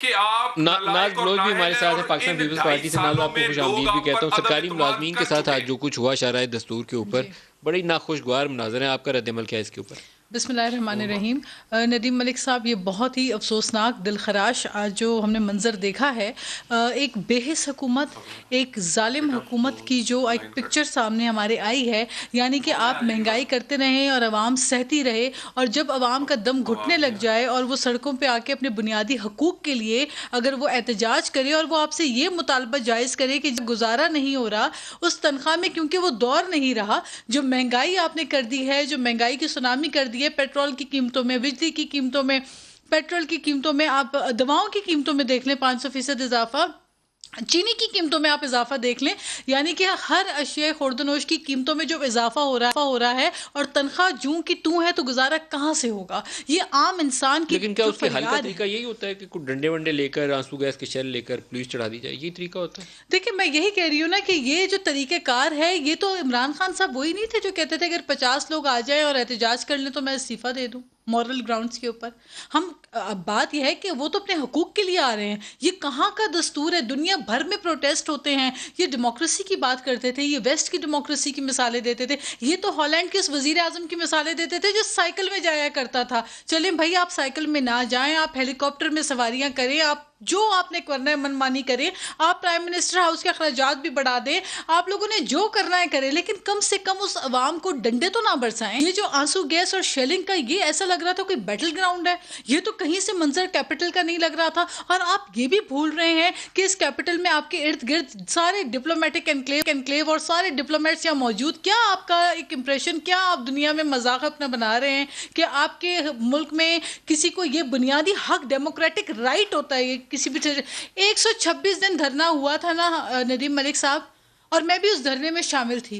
کہ آپ नाज बलोच भी हमारे साथ हैं पाकिस्तान पीपल्स पार्टी से। नाज आपको खुश आमदीद भी कहता हूँ। सरकारी मुलाजमीन के साथ आज जो कुछ हुआ शरह दस्तूर के ऊपर, बड़ी नाखुशगवार मनाजर हैं। आपका रद्द अमल क्या है इसके ऊपर? बिस्मिल्लाहिर्रहमानिर्रहीम। नदीम मलिक साहब, ये बहुत ही अफसोसनाक दिलखराश आज जो हमने मंजर देखा है, एक बेहिस हुकूमत, एक जालिम हुकूमत की जो एक पिक्चर सामने हमारे आई है। यानी कि आप महंगाई करते रहें और आवाम सहती रहे, और जब आवाम का दम घुटने लग जाए और वो सड़कों पे आके अपने बुनियादी हकूक़ के लिए अगर वो एहतजाज करे और वो आपसे ये मुतालबा जायज़ करे कि गुजारा नहीं हो रहा उस तनख्वाह में, क्योंकि वो दौर नहीं रहा, जो महंगाई आपने कर दी है, जो महंगाई की सुनामी कर दी है, पेट्रोल की कीमतों में, बिजली की कीमतों में, पेट्रोल की कीमतों में, आप दवाओं की कीमतों में देख लें 500% इजाफा, चीनी की कीमतों में आप इजाफा देख लें, यानी कि हर अशिया खुर्दनोश की कीमतों में जो इजाफा हो रहा है, और तनख्वाह जूं की तू है, तो गुजारा कहाँ से होगा? ये आम इंसान की लेकिन क्या जो उसके हल का फरियाद तरीका यही होता है कि कुछ डंडे वंडे लेकर, आंसू गैस के शेल लेकर पुलिस चढ़ा दी जाए, यही तरीका होता है? देखिए, मैं यही कह रही हूँ ना कि ये जो तरीक़ेकार है, ये तो इमरान खान साहब वही नहीं थे जो कहते थे अगर 50 लोग आ जाएं और एहतजाज कर लें तो मैं इस्तीफ़ा दे दूँ मॉरल ग्राउंड्स के ऊपर। हम अब बात यह है कि वो तो अपने हकूक़ के लिए आ रहे हैं। ये कहाँ का दस्तूर है? दुनिया भर में प्रोटेस्ट होते हैं। ये डेमोक्रेसी की बात करते थे, ये वेस्ट की डेमोक्रेसी की मिसालें देते थे, ये तो हॉलैंड के उस वज़ीर आज़म की मिसालें देते थे जो साइकिल में जाया करता था। चलें भाई, आप साइकिल में ना जाएं, आप हेलीकॉप्टर में सवारियां करें, आप जो आपने करना है मनमानी करें, आप प्राइम मिनिस्टर हाउस के अखराजात भी बढ़ा दें, आप लोगों ने जो करना है करें, लेकिन कम से कम उस अवाम को डंडे तो ना बरसाएं। ये जो आंसू गैस और शेलिंग का, ये ऐसा लग रहा था कोई बैटल ग्राउंड है, ये तो कहीं से मंजर कैपिटल का नहीं लग रहा था। और आप ये भी भूल रहे हैं कि इस कैपिटल में आपके इर्द गिर्द सारे डिप्लोमेटिक एनक्लेव और सारे डिप्लोमेट्स यहाँ मौजूद। क्या आपका एक इंप्रेशन, क्या आप दुनिया में मजाक अपना बना रहे हैं कि आपके मुल्क में किसी को ये बुनियादी हक, डेमोक्रेटिक राइट होता है किसी भी 126 दिन धरना हुआ था ना नदीम मलिक साहब, और मैं भी उस धरने में शामिल थी।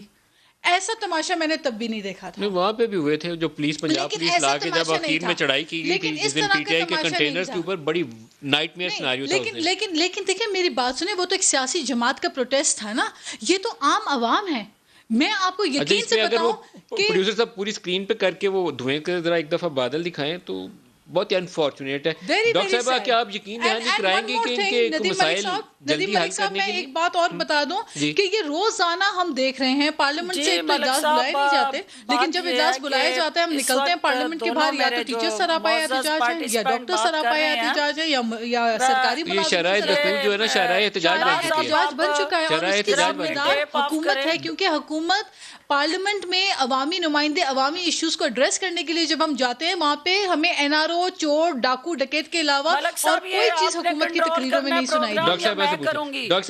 ऐसा तमाशा मैंने तब भी नहीं देखा था। नहीं, वहाँ पे भी हुए थे जो पुलिस, पंजाब पुलिस ला के जब आखिर में चढ़ाई की गई थी जिस दिन पीटीआई के कंटेनर्स के ऊपर, बड़ी नाइटमेयर सिनेरियो था उस दिन। लेकिन देखिए, मेरी बात सुने, वो तो एक सियासी जमात का प्रोटेस्ट था ना, ये तो आम आवाम है। मैं आपको यकीन से बताऊं कि प्रोड्यूसर साहब पूरी स्क्रीन पे करके वो धुएं के जरा एक दफा बादल दिखाएं तो बहुत ही अनफॉर्चुनेट है। डॉक्टर साहब, क्या आप यकीन दहानी कराएंगे कि इनके मसाइल जल्दी हल करने के लिए? एक बात और बता दूं कि ये रोजाना हम देख रहे हैं, पार्लियामेंट से तो इजलास बुलाए नहीं जाते, लेकिन जब इजलास बुलाया जाता है हम निकलते हैं पार्लियामेंट के बाहर, या तो टीचर सरापा एहतजाज है, या डॉक्टर सरापा एहतजाज है, या सरकारी ये शरह दस्तूर जो है ना, शरह एहतजाज बन चुका है। और उसकी जिम्मेदार हुकूमत है, क्योंकि हुकूमत पार्लियामेंट में अवामी नुमाइंदे अवामी इश्यूज को एड्रेस करने के लिए जब हम जाते हैं, वहाँ पे हमें एनआरओ, चोर, डाकू, डकैत के अलावा और कोई चीज हुकूमत की तकरीरों में नहीं सुनाई। डॉक्टर साहब